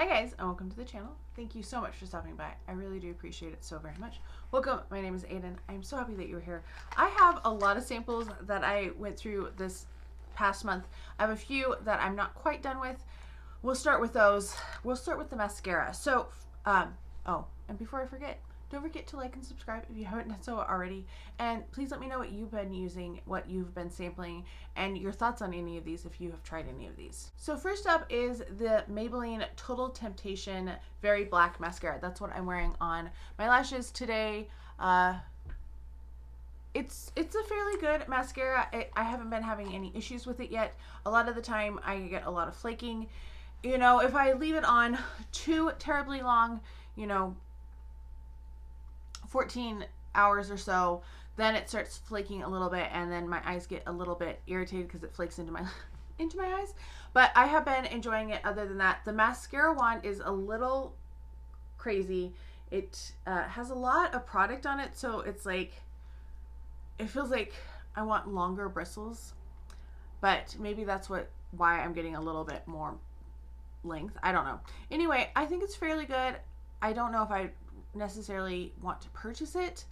Hi guys, and welcome to the channel. Thank you so much for stopping by. I really do appreciate it so very much. Welcome, my name is Aiden. I'm so happy that you're here. I have a lot of samples that I went through this past month. I have a few that I'm not quite done with. We'll start with those. We'll start with the mascara. So, oh, and before I forget, don't forget to like and subscribe if you haven't done so already. And please let me know what you've been using, what you've been sampling, and your thoughts on any of these if you have tried any of these. So first up is the Maybelline Total Temptation Very Black Mascara. That's what I'm wearing on my lashes today. It's a fairly good mascara. I haven't been having any issues with it yet. A lot of the time I get a lot of flaking. You know, if I leave it on too terribly long, you know, 14 hours or so, then it starts flaking a little bit, and then my eyes get a little bit irritated because it flakes into my eyes. But I have been enjoying it. Other than that, the mascara wand is a little crazy. It has a lot of product on it, so it's like, it feels like I want longer bristles, but maybe that's why I'm getting a little bit more length. I don't know. Anyway, I think it's fairly good. I don't know if I necessarily want to purchase it.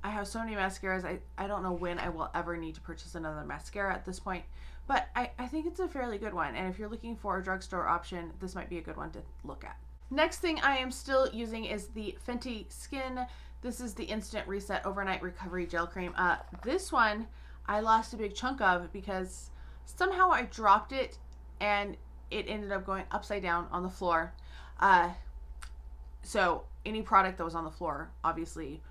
I have so many mascaras. I don't know when I will ever need to purchase another mascara at this point, but I think it's a fairly good one, and if you're looking for a drugstore option, this might be a good one to look at. Next thing I am still using is the Fenty Skin. This is the Instant Reset Overnight Recovery Gel Cream. This one I lost a big chunk of because somehow I dropped it and it ended up going upside down on the floor. So any product that was on the floor obviously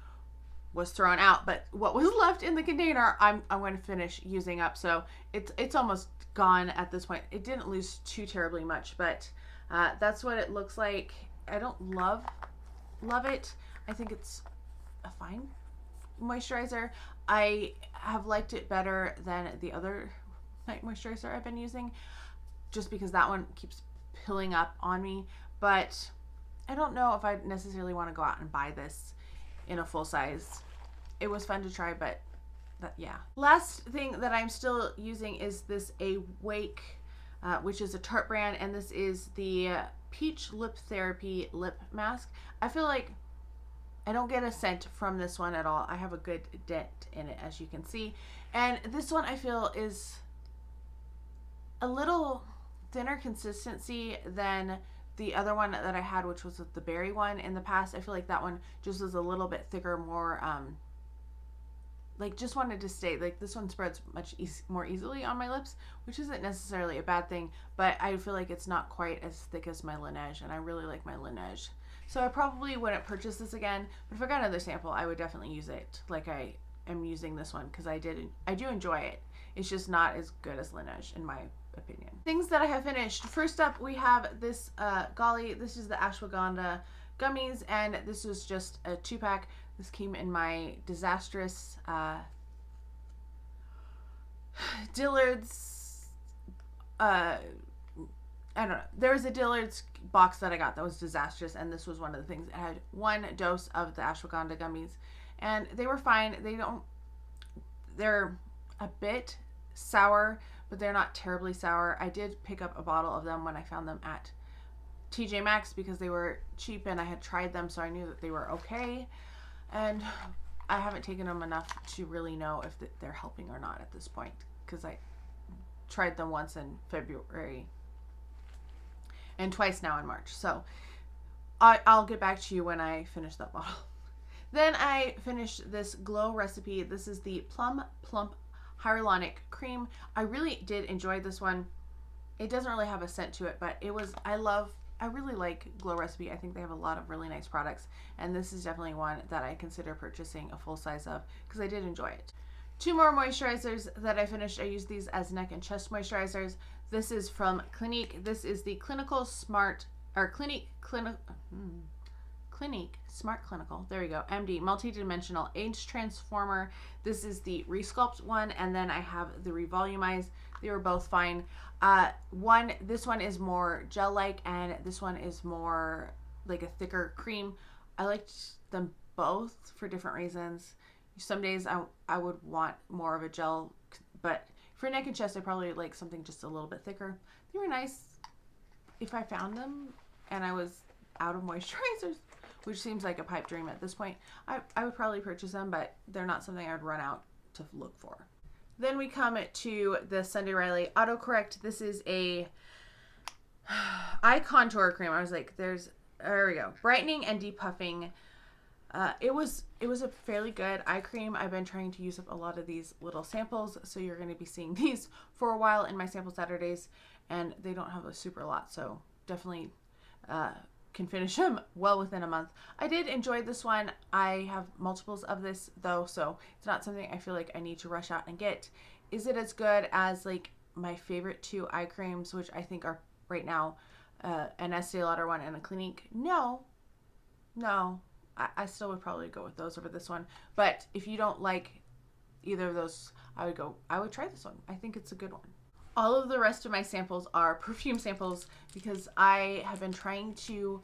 was thrown out, but what was left in the container I'm going to finish using up. So it's almost gone at this point. It didn't lose too terribly much, but that's what it looks like. I don't love it. I think it's a fine moisturizer. I have liked it better than the other night moisturizer I've been using, just because that one keeps pilling up on me. But I don't know if I necessarily want to go out and buy this in a full size. It was fun to try, but yeah. Last thing that I'm still using is this Awake, which is a Tarte brand, and this is the Peach Lip Therapy Lip Mask. I feel like I don't get a scent from this one at all. I have a good dent in it, as you can see. And this one I feel is a little thinner consistency than the other one that I had, which was the berry one in the past. I feel like that one just was a little bit thicker, more like just wanted to stay. Like this one spreads much more easily on my lips, which isn't necessarily a bad thing, but I feel like it's not quite as thick as my Laneige, and I really like my Laneige. So I probably wouldn't purchase this again, but if I got another sample, I would definitely use it like I am using this one, because I do enjoy it. It's just not as good as Laneige in my opinion. Things that I have finished. First up, we have this Golly. This is the ashwagandha gummies, and this was just a 2-pack. This came in my disastrous Dillard's. I don't know. There was a Dillard's box that I got that was disastrous, and this was one of the things. It had 1 dose of the ashwagandha gummies, and they were fine. They're a bit sour, but they're not terribly sour. I did pick up a bottle of them when I found them at TJ Maxx because they were cheap and I had tried them, so I knew that they were okay. And I haven't taken them enough to really know if they're helping or not at this point, because I tried them once in February and twice now in March. So I'll get back to you when I finish that bottle. Then I finished this Glow Recipe. This is the Plump Hyaluronic Cream. I really did enjoy this one. It doesn't really have a scent to it, but I really like Glow Recipe. I think they have a lot of really nice products, and this is definitely one that I consider purchasing a full size of because I did enjoy it. 2 more moisturizers that I finished. I use these as neck and chest moisturizers. This is from Clinique. This is the Clinique Smart Clinical, there we go, MD, Multi-Dimensional Age Transformer. This is the Resculpt one, and then I have the Revolumize. They were both fine. This one is more gel-like, and this one is more like a thicker cream. I liked them both for different reasons. Some days I would want more of a gel, but for neck and chest, I probably like something just a little bit thicker. They were nice if I found them and I was out of moisturizers, which seems like a pipe dream at this point, I would probably purchase them, but they're not something I'd run out to look for. Then we come to the Sunday Riley Autocorrect. This is a eye contour cream. I was like, there we go. Brightening and depuffing. It was a fairly good eye cream. I've been trying to use up a lot of these little samples, so you're going to be seeing these for a while in my sample Saturdays, and they don't have a super lot, so definitely can finish them well within a month. I did enjoy this one. I have multiples of this though, so it's not something I feel like I need to rush out and get. Is it as good as like my favorite two eye creams, which I think are right now an Estee Lauder one and a Clinique? No. I still would probably go with those over this one. But if you don't like either of those, I would try this one. I think it's a good one. All of the rest of my samples are perfume samples because I have been trying to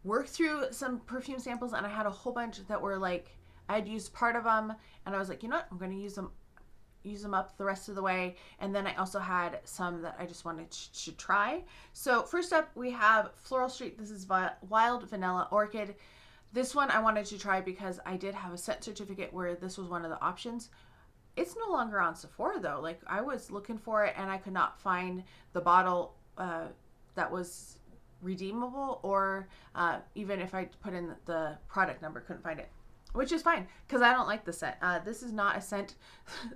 work through some perfume samples, and I had a whole bunch that were like, I had used part of them and I was like, you know what, I'm going to use them up the rest of the way. And then I also had some that I just wanted to try. So first up we have Floral Street. This is Wild Vanilla Orchid. This one I wanted to try because I did have a set certificate where this was one of the options. It's no longer on Sephora though. Like, I was looking for it and I could not find the bottle that was redeemable, or even if I put in the product number, couldn't find it, which is fine because I don't like the scent. This is not a scent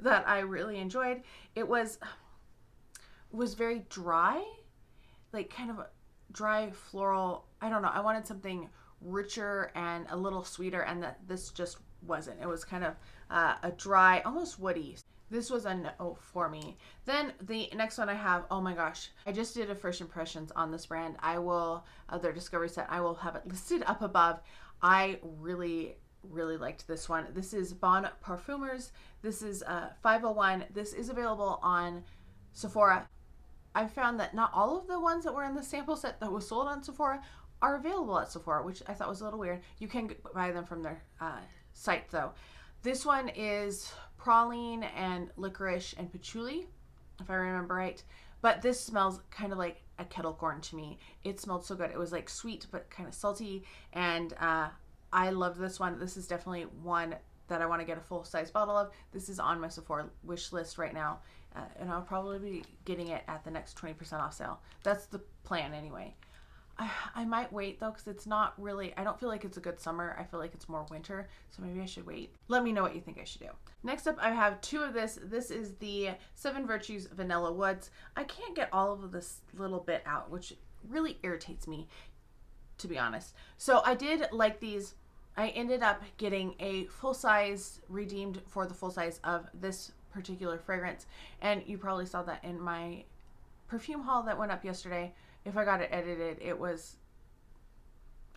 that I really enjoyed. It was very dry, like kind of a dry floral. I don't know. I wanted something richer and a little sweeter, and this just wasn't. It was kind of a dry, almost woody. This was a no for me. Then the next one I have, oh my gosh, I just did a first impressions on this brand. Their discovery set, I will have it listed up above. I really liked this one. This is Bon Parfumeurs. This is 501. This is available on Sephora. I found that not all of the ones that were in the sample set that was sold on Sephora are available at Sephora, which I thought was a little weird. You can buy them from their site though. This one is praline and licorice and patchouli, if I remember right. But this smells kind of like a kettle corn to me. It smelled so good. It was like sweet but kind of salty, and I love this one. This is definitely one that I want to get a full size bottle of. This is on my Sephora wish list right now, and I'll probably be getting it at the next 20% off sale. That's the plan anyway. I might wait though, because it's not really, I don't feel like it's a good summer. I feel like it's more winter, so maybe I should wait. Let me know what you think I should do. Next up, I have two of this. This is the Seven Virtues Vanilla Woods. I can't get all of this little bit out, which really irritates me, to be honest. So I did like these. I ended up getting a full size, redeemed for the full size of this particular fragrance, and you probably saw that in my perfume haul that went up yesterday. If I got it edited, it was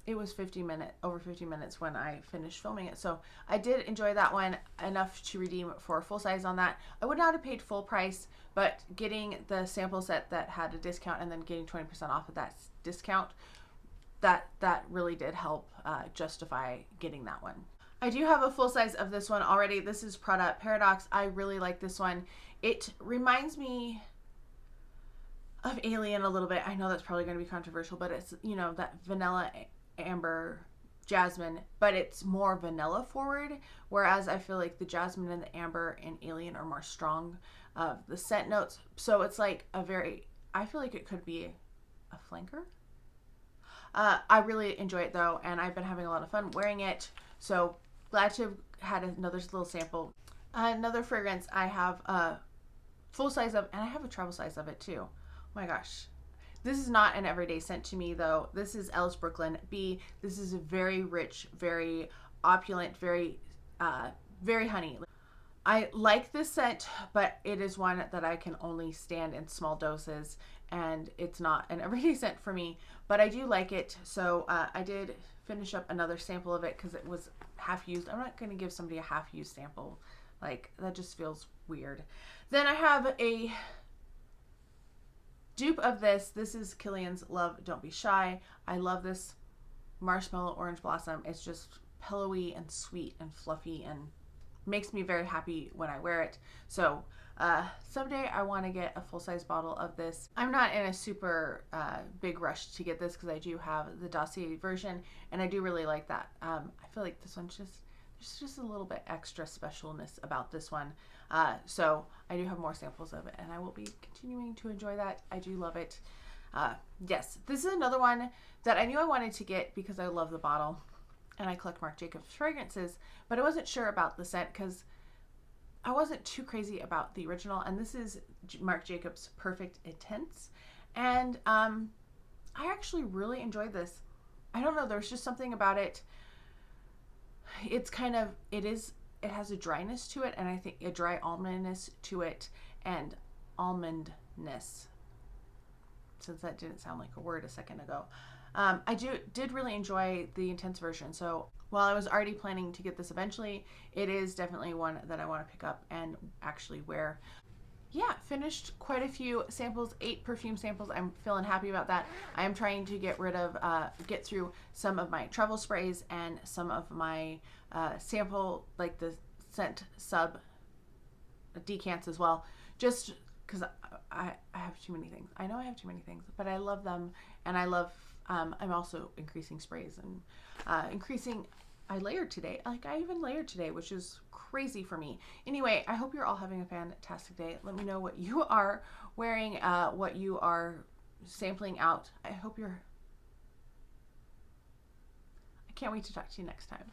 over 50 minutes when I finished filming it. So I did enjoy that one enough to redeem for a full size on that. I would not have paid full price, but getting the sample set that had a discount and then getting 20% off of that discount, that really did help justify getting that one. I do have a full size of this one already. This is Prada Paradoxe. I really like this one. It reminds me of Alien a little bit. I know that's probably going to be controversial, but it's, you know, that vanilla, amber, jasmine, but it's more vanilla forward, whereas I feel like the jasmine and the amber in Alien are more strong of the scent notes. So it's like I feel like it could be a flanker. I really enjoy it though, and I've been having a lot of fun wearing it. So glad to have had another little sample. Another fragrance I have a full size of, and I have a travel size of it too. Oh my gosh. This is not an everyday scent to me though. This is Ellis Brooklyn Bee. This is a very rich, very opulent, very honey. I like this scent, but it is one that I can only stand in small doses, and it's not an everyday scent for me, but I do like it. So I did finish up another sample of it because it was half used. I'm not going to give somebody a half used sample. Like, that just feels weird. Then I have a dupe of this. This is Kilian's Love Don't Be Shy. I love this marshmallow orange blossom. It's just pillowy and sweet and fluffy, and makes me very happy when I wear it. So someday I want to get a full-size bottle of this. I'm not in a super big rush to get this because I do have the dossier version, and I do really like that. I feel like this one's there's just a little bit extra specialness about this one. So I do have more samples of it, and I will be continuing to enjoy that. I do love it. Yes, this is another one that I knew I wanted to get because I love the bottle, and I collect Marc Jacobs fragrances, but I wasn't sure about the scent because I wasn't too crazy about the original, and this is Marc Jacobs Perfect Intense, and I actually really enjoyed this. I don't know, there's just something about it. It's kind of, it has a dryness to it, and I think a dry almondness to it, and almondness, since that didn't sound like a word a second ago. I did really enjoy the intense version, so while I was already planning to get this eventually, it is definitely one that I want to pick up and actually wear. Yeah, finished quite a few samples, 8 perfume samples. I'm feeling happy about that. I am trying to get through some of my travel sprays and some of my sample, like the scent sub decants as well, just because I have too many things. I know I have too many things, but I love them, and I love, I'm also increasing sprays and increasing, I layered today. Like, I even layered today, which is crazy for me. Anyway, I hope you're all having a fantastic day. Let me know what you are wearing, what you are sampling out. I can't wait to talk to you next time.